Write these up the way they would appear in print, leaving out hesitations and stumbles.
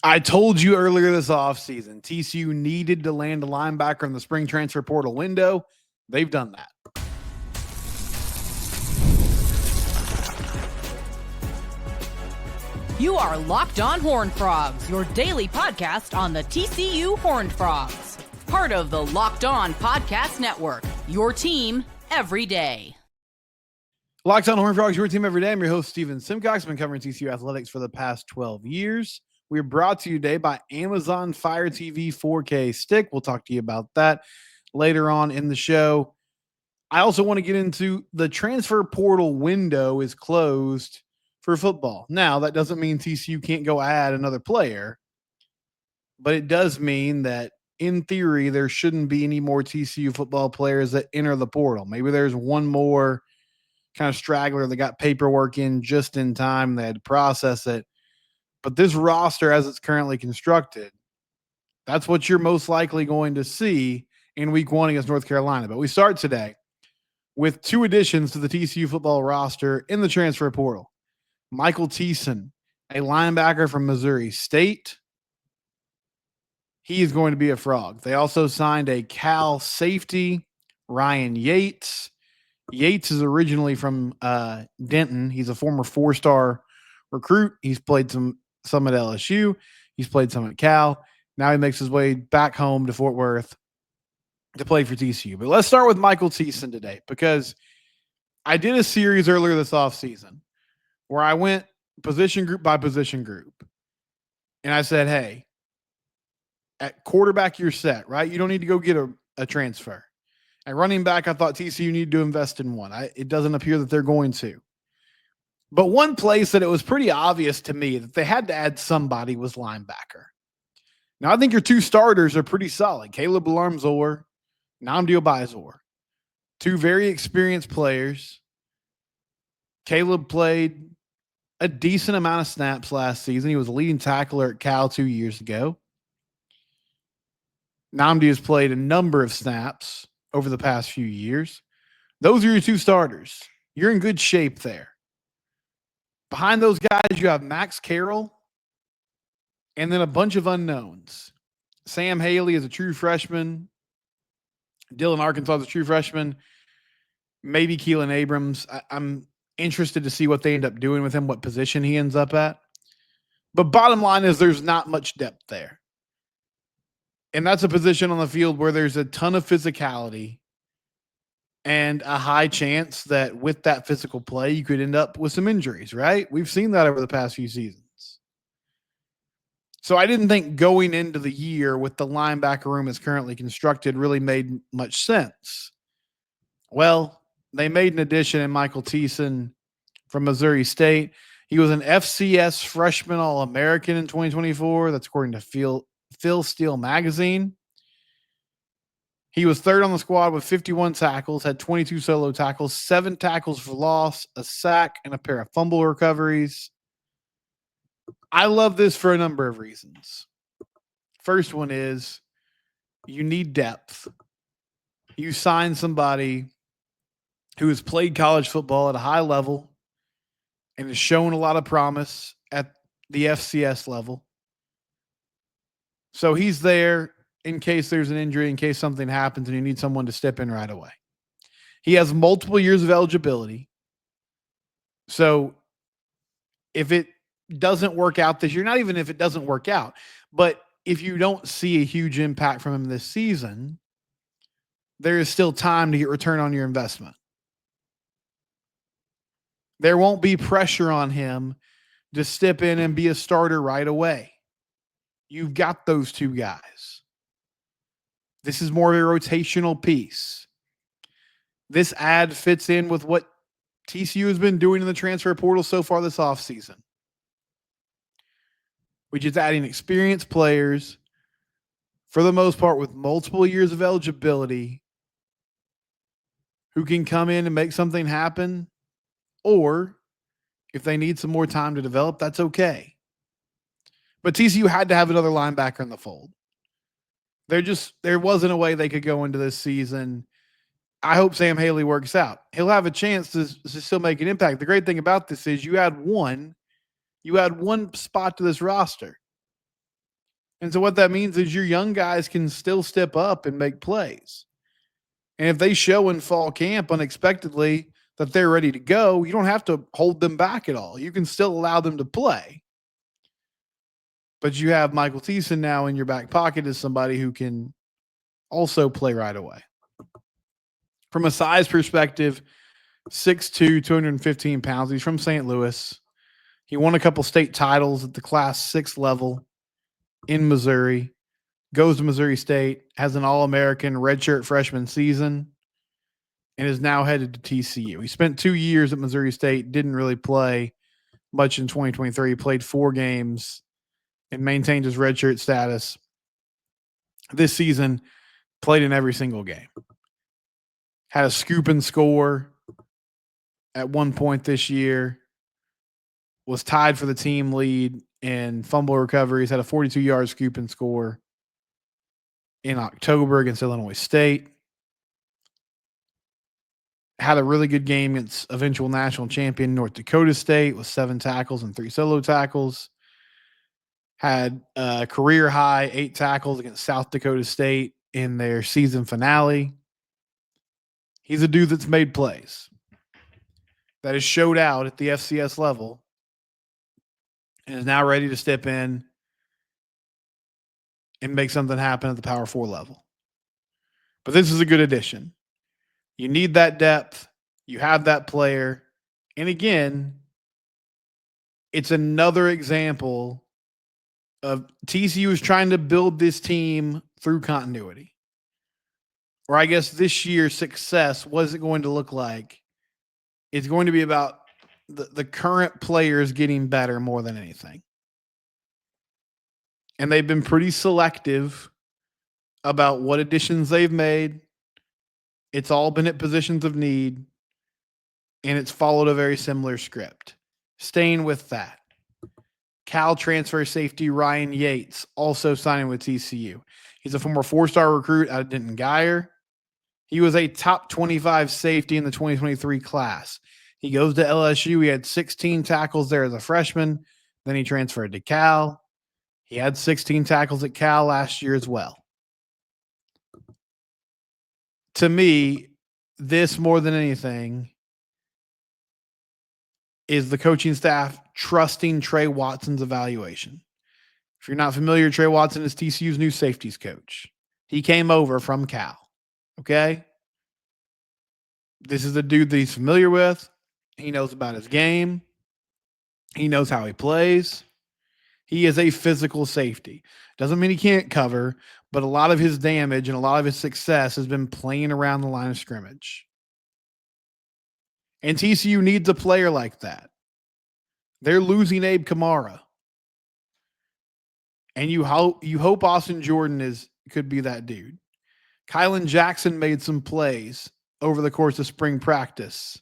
I told you earlier this offseason, TCU needed to land a linebacker in the spring transfer portal window. They've done that. You are Locked On Horned Frogs, your daily podcast on the TCU Horned Frogs. Part of the Locked On Podcast Network, your team every day. Locked On Horned Frogs, your team every day. I'm your host, Steven Simcox. I've been covering TCU athletics for the past 12 years. We're brought to you today by Amazon Fire TV 4K Stick. We'll talk to you about that later on in the show. I also want to get into the transfer portal window is closed for football. Now, that doesn't mean TCU can't go add another player, but it does mean that in theory, there shouldn't be any more TCU football players that enter the portal. Maybe there's one more kind of straggler that got paperwork in just in time. They had to process it. But this roster, as it's currently constructed, that's what you're most likely going to see in week one against North Carolina. But we start today with two additions to the TCU football roster in the transfer portal. Michael Teason, a linebacker from Missouri State. He is going to be a Frog. They also signed a Cal safety, Ryan Yaites. Yates is originally from Denton. He's a former four-star recruit. He's played some at LSU. He's played some at Cal. Now he makes his way back home to Fort Worth to play for TCU. But let's start with Michael Teason today, because I did a series earlier this offseason where I went position group by position group. And I said, hey, at quarterback, you're set, right? You don't need to go get a transfer. At running back, I thought TCU needed to invest in one. It doesn't appear that they're going to. But one place that it was pretty obvious to me that they had to add somebody was linebacker. Now, I think your two starters are pretty solid. Caleb Alarmzor, Namdi Obizor. Two very experienced players. Caleb played a decent amount of snaps last season. He was a leading tackler at Cal 2 years ago. Namdi has played a number of snaps over the past few years. Those are your two starters. You're in good shape there. Behind those guys, you have Max Carroll and then a bunch of unknowns. Sam Haley is a true freshman. Dylan Arkansas is a true freshman. Maybe Keelan Abrams. I'm interested to see what they end up doing with him, what position he ends up at. But bottom line is there's not much depth there. And that's a position on the field where there's a ton of physicality and a high chance that with that physical play, you could end up with some injuries, right? We've seen that over the past few seasons. So I didn't think going into the year with the linebacker room as currently constructed really made much sense. Well, they made an addition in Michael Teason from Missouri State. He was an FCS freshman All-American in 2024. That's according to Phil Steele magazine. He was third on the squad with 51 tackles, had 22 solo tackles, 7 tackles for loss, a sack, and a pair of fumble recoveries. I love this for a number of reasons. First one is you need depth. You sign somebody who has played college football at a high level and has shown a lot of promise at the FCS level. So he's there in case there's an injury, in case something happens and you need someone to step in right away. He has multiple years of eligibility. So if it doesn't work out this year, not even if it doesn't work out, but if you don't see a huge impact from him this season, there is still time to get return on your investment. There won't be pressure on him to step in and be a starter right away. You've got those two guys. This is more of a rotational piece. This ad fits in with what TCU has been doing in the transfer portal so far this offseason, which is adding experienced players, for the most part, with multiple years of eligibility, who can come in and make something happen, or if they need some more time to develop, that's okay. But TCU had to have another linebacker in the fold. There wasn't a way they could go into this season. I hope Sam Haley works out. He'll have a chance to still make an impact. The great thing about this is you add one spot to this roster. And so what that means is your young guys can still step up and make plays. And if they show in fall camp unexpectedly that they're ready to go, you don't have to hold them back at all. You can still allow them to play. But you have Michael Teason now in your back pocket as somebody who can also play right away. From a size perspective, 6'2", 215 pounds. He's from St. Louis. He won a couple state titles at the Class 6 level in Missouri. Goes to Missouri State, has an All-American redshirt freshman season, and is now headed to TCU. He spent 2 years at Missouri State, didn't really play much in 2023. He played 4 games and maintained his redshirt status. This season, played in every single game. Had a scoop and score at one point this year. Was tied for the team lead in fumble recoveries. Had a 42-yard scoop and score in October against Illinois State. Had a really good game against eventual national champion North Dakota State with 7 tackles and 3 solo tackles. Had a career high 8 tackles against South Dakota State in their season finale. He's a dude that's made plays, that has showed out at the FCS level, and is now ready to step in and make something happen at the Power 4 level. But this is a good addition. You need that depth. You have that player. And again, it's another example of TCU is trying to build this team through continuity. Or I guess this year's success, what is it going to look like? It's going to be about the current players getting better more than anything. And they've been pretty selective about what additions they've made. It's all been at positions of need, and it's followed a very similar script. Staying with that, Cal transfer safety Ryan Yaites also signing with TCU. He's a former 4-star recruit out of Denton Guyer. He was a top 25 safety in the 2023 class. He goes to LSU. He had 16 tackles there as a freshman. Then he transferred to Cal. He had 16 tackles at Cal last year as well. To me, this more than anything is the coaching staff trusting Trey Watson's evaluation. If you're not familiar, Trey Watson is TCU's new safeties coach. He came over from Cal. Okay? This is a dude that he's familiar with. He knows about his game. He knows how he plays. He is a physical safety. Doesn't mean he can't cover, but a lot of his damage and a lot of his success has been playing around the line of scrimmage. And TCU needs a player like that. They're losing Abe Kamara. And you hope Austin Jordan could be that dude. Kylan Jackson made some plays over the course of spring practice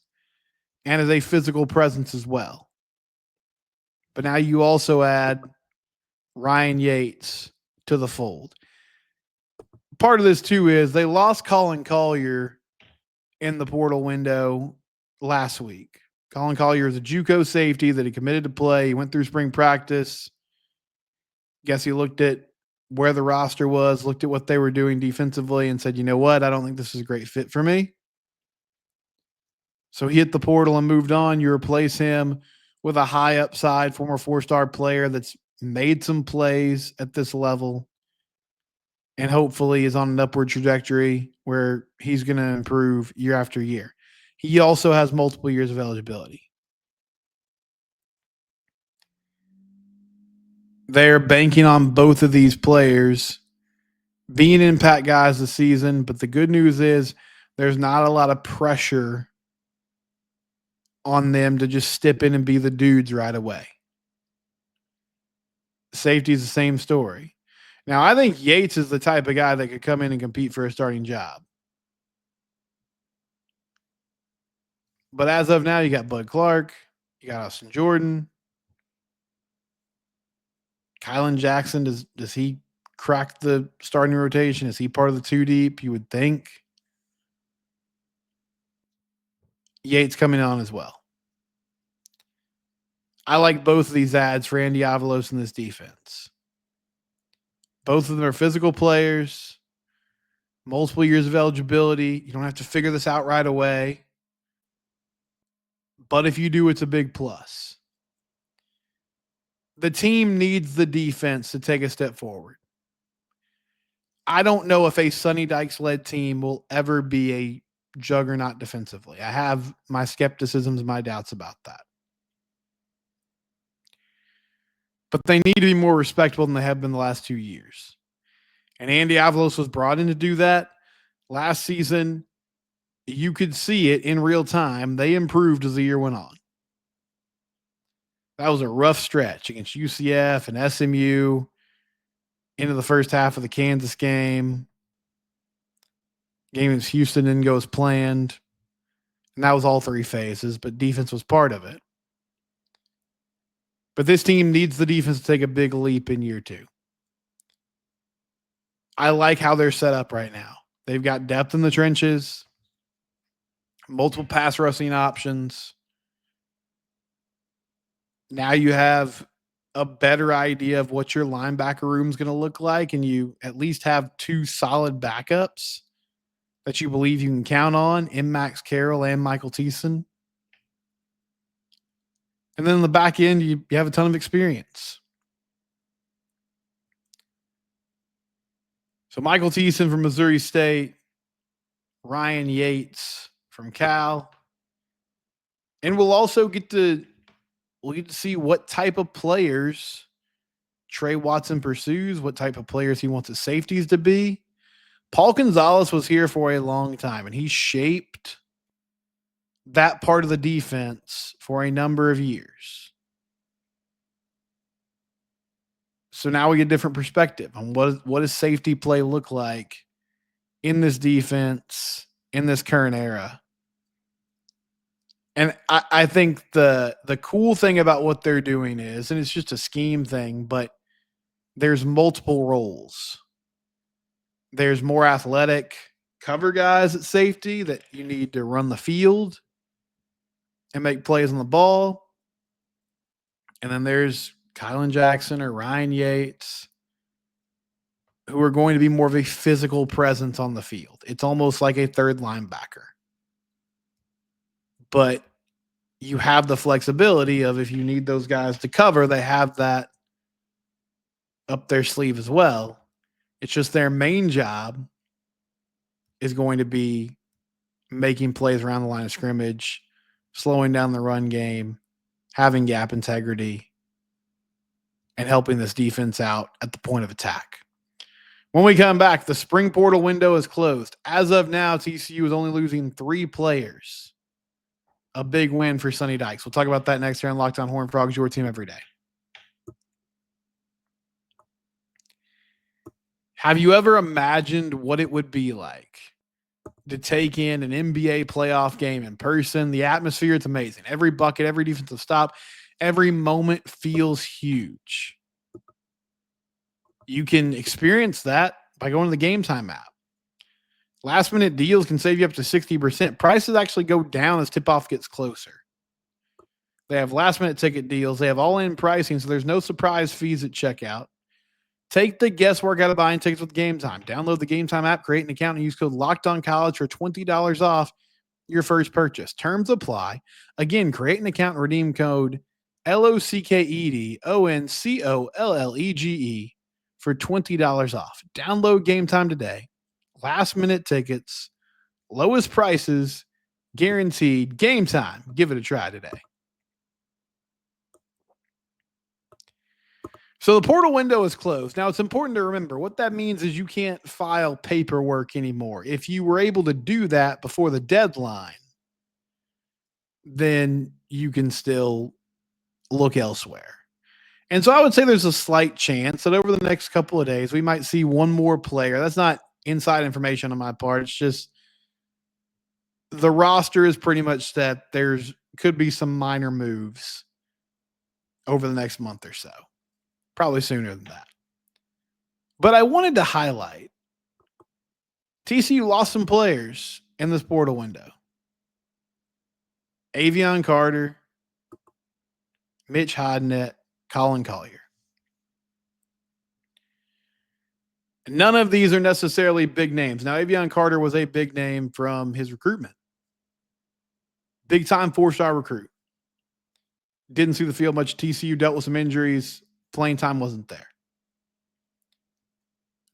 and is a physical presence as well. But now you also add Ryan Yaites to the fold. Part of this, too, is they lost Colin Collier in the portal window last week. Colin Collier is a JUCO safety that he committed to play. He went through spring practice. Guess he looked at where the roster was, looked at what they were doing defensively, and said, you know what? I don't think this is a great fit for me. So he hit the portal and moved on. You replace him with a high upside former 4-star player that's made some plays at this level and hopefully is on an upward trajectory where he's going to improve year after year. He also has multiple years of eligibility. They're banking on both of these players being impact guys this season, but the good news is there's not a lot of pressure on them to just step in and be the dudes right away. Safety is the same story. Now, I think Yaites is the type of guy that could come in and compete for a starting job. But as of now, you got Bud Clark, you got Austin Jordan. Kylan Jackson, does he crack the starting rotation? Is he part of the 2 deep? You would think. Yaites coming on as well. I like both of these ads for Andy Avalos in this defense. Both of them are physical players, multiple years of eligibility. You don't have to figure this out right away. But if you do, it's a big plus. The team needs the defense to take a step forward. I don't know if a Sonny Dykes-led team will ever be a juggernaut defensively. I have my skepticisms, my doubts about that. But they need to be more respectable than they have been the last 2 years. And Andy Avalos was brought in to do that. Last season, you could see it in real time. They improved as the year went on. That was a rough stretch against UCF and SMU into the first half of the Kansas game. Game against Houston didn't go as planned. And that was all 3 phases, but defense was part of it. But this team needs the defense to take a big leap in year 2. I like how they're set up right now. They've got depth in the trenches, multiple pass rushing options. Now you have a better idea of what your linebacker room is going to look like, and you at least have 2 solid backups that you believe you can count on in Max Carroll and Michael Teason. And then on the back end, you have a ton of experience. So Michael Teason from Missouri State, Ryan Yaites from Cal. And we'll also get to see what type of players Trey Watson pursues, what type of players he wants his safeties to be. Paul Gonzalez was here for a long time, and he shaped that part of the defense for a number of years. So now we get a different perspective on what does safety play look like in this defense, in this current era. And I think the cool thing about what they're doing is, and it's just a scheme thing, but there's multiple roles. There's more athletic cover guys at safety that you need to run the field and make plays on the ball. And then there's Kylan Jackson or Ryan Yaites, who are going to be more of a physical presence on the field. It's almost like a third linebacker. But you have the flexibility of, if you need those guys to cover, they have that up their sleeve as well. It's just their main job is going to be making plays around the line of scrimmage, slowing down the run game, having gap integrity, and helping this defense out at the point of attack. When we come back, the spring portal window is closed. As of now, TCU is only losing 3 players. A big win for Sonny Dykes. We'll talk about that next here on Locked On Horned Frogs, your team every day. Have you ever imagined what it would be like to take in an NBA playoff game in person? The atmosphere, it's amazing. Every bucket, every defensive stop, every moment feels huge. You can experience that by going to the Gametime app. Last minute deals can save you up to 60%. Prices actually go down as tip-off gets closer. They have last minute ticket deals. They have all-in pricing, so there's no surprise fees at checkout. Take the guesswork out of buying tickets with Gametime. Download the Gametime app, create an account, and use code LOCKEDONCollege for $20 off your first purchase. Terms apply. Again, create an account and redeem code LOCKEDONCOLLEGE for $20 off. Download Gametime today. Last minute tickets, lowest prices, guaranteed. Gametime. Give it a try today. So the portal window is closed. Now, it's important to remember what that means is you can't file paperwork anymore. If you were able to do that before the deadline, then you can still look elsewhere. And so I would say there's a slight chance that over the next couple of days, we might see one more player. That's not inside information on my part. It's just the roster is pretty much set. There's could be some minor moves over the next month or so. Probably sooner than that. But I wanted to highlight TCU lost some players in this portal window. Avion Carter, Mitch Hodnett, Colin Collier. None of these are necessarily big names. Now, Avion Carter was a big name from his recruitment. Big time 4-star recruit. Didn't see the field much. TCU dealt with some injuries. Playing time wasn't there.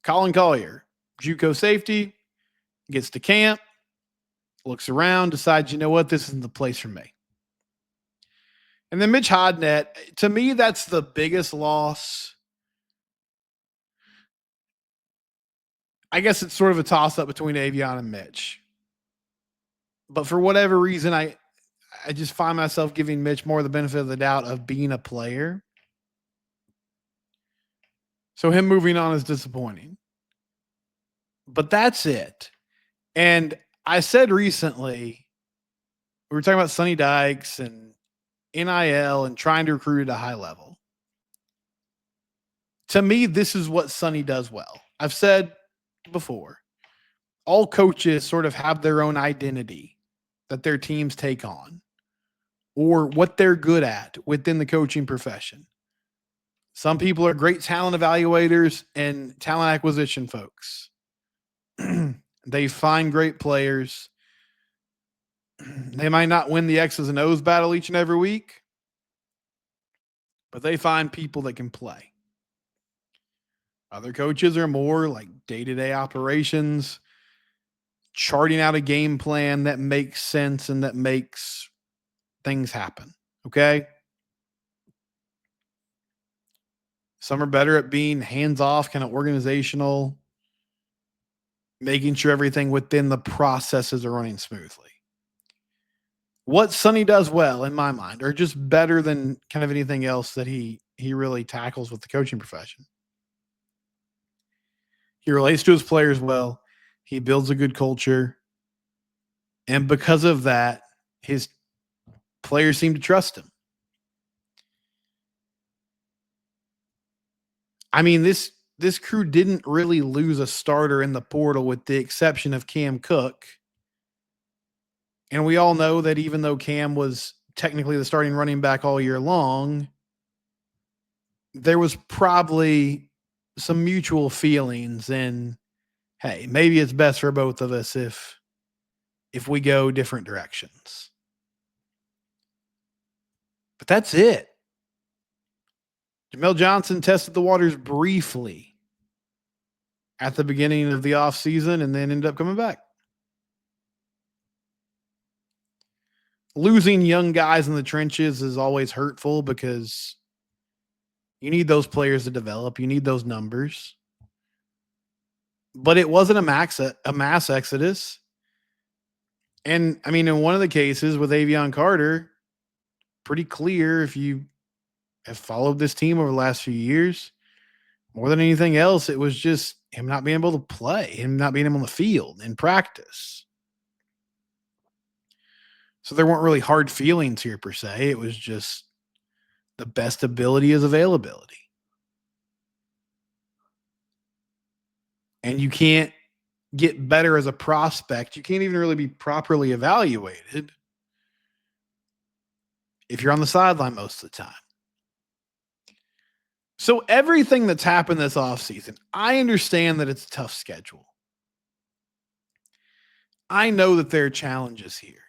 Colin Collier, JUCO safety, gets to camp, looks around, decides, you know what, this isn't the place for me. And then Mitch Hodnett, to me, that's the biggest loss. I guess it's sort of a toss-up between Avion and Mitch. But for whatever reason, I just find myself giving Mitch more the benefit of the doubt of being a player. So him moving on is disappointing. But that's it. And I said recently, we were talking about Sonny Dykes and NIL and trying to recruit at a high level. To me, this is what Sonny does well. I've said before, all coaches sort of have their own identity that their teams take on or what they're good at within the coaching profession. Some people are great talent evaluators and talent acquisition folks. They find great players. They might not win the X's and O's battle each and every week, but they find people that can play. Other coaches are more like day-to-day operations, charting out a game plan that makes sense and that makes things happen. Okay? Some are better at being hands-off, kind of organizational, making sure everything within the processes are running smoothly. What Sonny does well, in my mind, are just better than kind of anything else that he really tackles with the coaching profession. He relates to his players well. He builds a good culture. And because of that, his players seem to trust him. I mean, this crew didn't really lose a starter in the portal with the exception of Cam Cook. And we all know that even though Cam was technically the starting running back all year long, there was probably some mutual feelings and, hey, maybe it's best for both of us if we go different directions. But that's it. Jamel Johnson tested the waters briefly at the beginning of the offseason and then ended up coming back. Losing young guys in the trenches is always hurtful because you need those players to develop. You need those numbers. But it wasn't a mass exodus. And, I mean, in one of the cases with Avion Carter, pretty clear if you have followed this team over the last few years, more than anything else, it was just him not being able to play, him not being on the field in practice. So there weren't really hard feelings here per se. It was just the best ability is availability. And you can't get better as a prospect. You can't even really be properly evaluated if you're on the sideline most of the time. So everything that's happened this offseason, I understand that it's a tough schedule. I know that there are challenges here.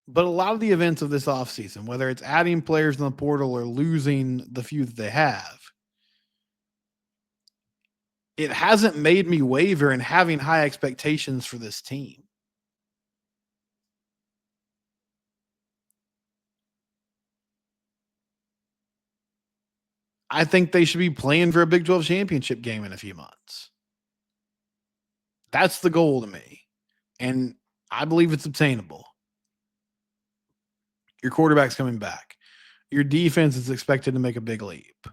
But a lot of the events of this offseason, whether it's adding players in the portal or losing the few that they have, it hasn't made me waver in having high expectations for this team. I think they should be playing for a Big 12 championship game in a few months. That's the goal to me. And I believe it's obtainable. Your quarterback's coming back. Your defense is expected to make a big leap.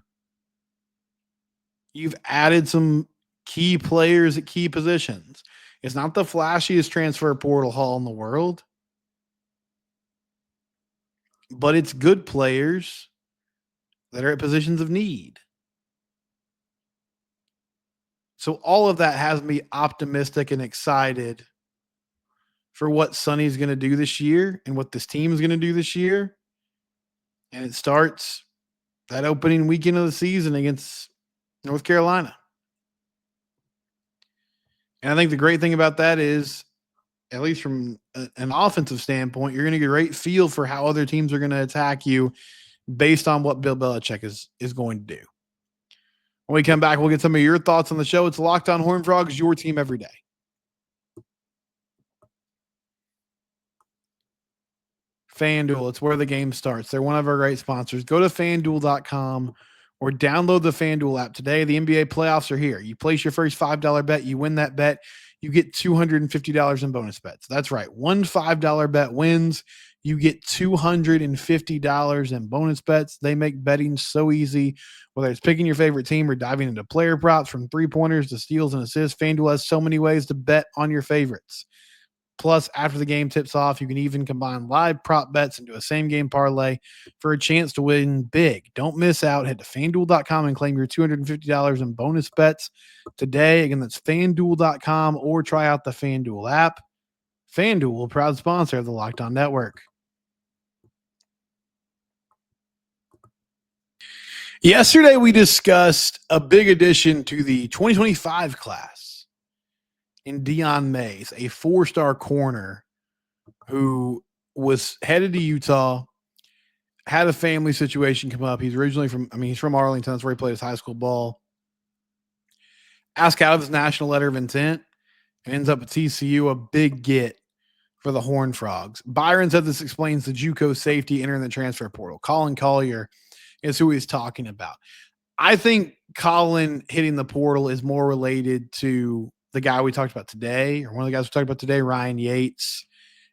You've added some key players at key positions. It's not the flashiest transfer portal haul in the world, but it's good players that are at positions of need. So all of that has me optimistic and excited for what Sonny's going to do this year and what this team is going to do this year. And it starts that opening weekend of the season against North Carolina. And I think the great thing about that is, at least from an offensive standpoint, you're going to get a great feel for how other teams are going to attack you based on what Bill Belichick is going to do. When we come back, we'll get some of your thoughts on the show. It's Locked On Horned Frogs, your team every day. FanDuel, it's where the game starts. They're one of our great sponsors. Go to FanDuel.com or download the FanDuel app today. The NBA playoffs are here. You place your first $5 bet, you win that bet, you get $250 in bonus bets. That's right. One $5 bet wins, you get $250 in bonus bets. They make betting so easy, whether it's picking your favorite team or diving into player props, from three-pointers to steals and assists. FanDuel has so many ways to bet on your favorites. Plus, after the game tips off, you can even combine live prop bets into a same-game parlay for a chance to win big. Don't miss out. Head to FanDuel.com and claim your $250 in bonus bets today. Again, that's FanDuel.com, or try out the FanDuel app. FanDuel, a proud sponsor of the Locked On Network. Yesterday, we discussed a big addition to the 2025 class in Dion Mays, a four-star corner who was headed to Utah, had a family situation come up. He's originally he's from Arlington. That's where he played his high school ball. Asked out of his national letter of intent and ends up at TCU, a big get for the Horned Frogs. Byron said this explains the JUCO safety entering the transfer portal. Colin Collier is who he's talking about. I think Colin hitting the portal is more related to the guy we talked about today, or one of the guys we talked about today, Ryan Yaites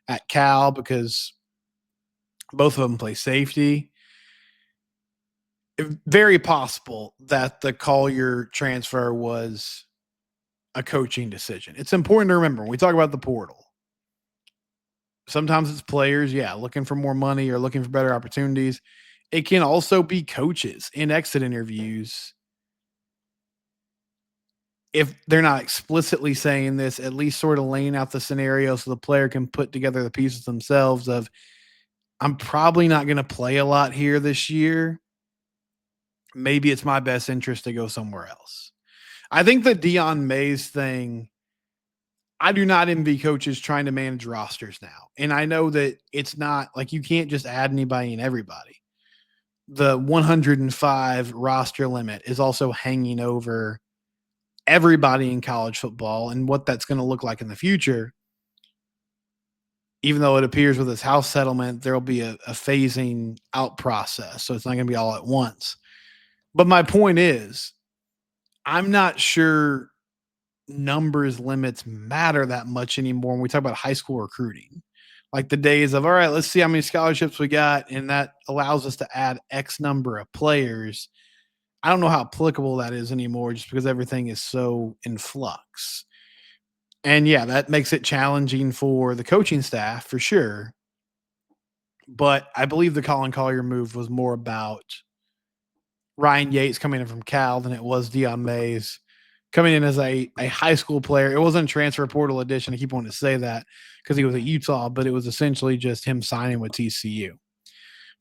at Cal, because both of them play safety. Very possible that the Collier transfer was a coaching decision. It's important to remember when we talk about the portal, sometimes it's players, looking for more money or looking for better opportunities. It can also be coaches in exit interviews. If they're not explicitly saying this, at least sort of laying out the scenario so the player can put together the pieces themselves of, I'm probably not going to play a lot here this year. Maybe it's my best interest to go somewhere else. I think the Dion Mays thing, I do not envy coaches trying to manage rosters now. And I know that it's not like you can't just add anybody and everybody. The 105 roster limit is also hanging over everybody in college football and what that's going to look like in the future. Even though it appears with this house settlement, there'll be a phasing out process. So it's not going to be all at once. But my point is, I'm not sure numbers limits matter that much anymore when we talk about high school recruiting. Like the days of, all right, let's see how many scholarships we got, and that allows us to add X number of players. I don't know how applicable that is anymore just because everything is so in flux. And that makes it challenging for the coaching staff for sure. But I believe the Colin Collier move was more about Ryan Yaites coming in from Cal than it was Dion Mays coming in as a high school player. It wasn't a transfer portal edition. I keep wanting to say that because he was at Utah, but it was essentially just him signing with TCU.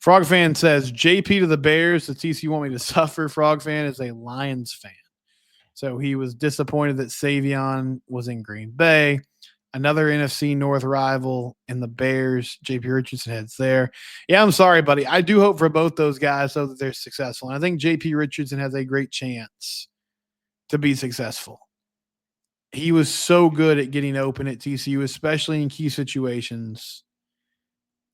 Frog fan says, JP to the Bears. Does TCU want me to suffer? Frog fan is a Lions fan. So he was disappointed that Savion was in Green Bay. Another NFC North rival in the Bears. JP Richardson heads there. Yeah, I'm sorry, buddy. I do hope for both those guys so that they're successful. And I think JP Richardson has a great chance to be successful. He was so good at getting open at TCU, especially in key situations.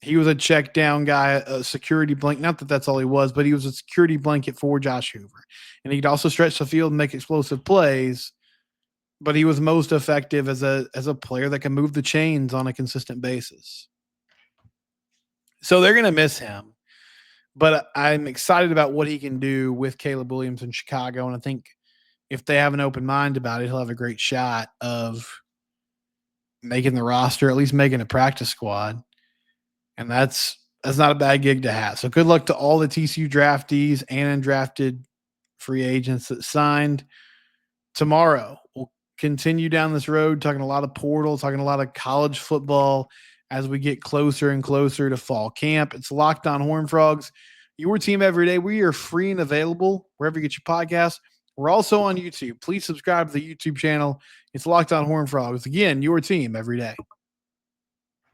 He was a check down guy, a security blanket. Not that that's all he was, but he was a security blanket for Josh Hoover. And he could also stretch the field and make explosive plays. But he was most effective as a player that can move the chains on a consistent basis. So they're going to miss him. But I'm excited about what he can do with Caleb Williams in Chicago. And I think if they have an open mind about it, he'll have a great shot of making the roster, at least making a practice squad. And that's not a bad gig to have. So good luck to all the TCU draftees and undrafted free agents that signed. Tomorrow, we'll continue down this road, talking a lot of portals, talking a lot of college football as we get closer and closer to fall camp. It's Locked On Horned Frogs, your team every day. We are free and available wherever you get your podcasts. We're also on YouTube. Please subscribe to the YouTube channel. It's Locked On Horned Frogs. Again, your team every day.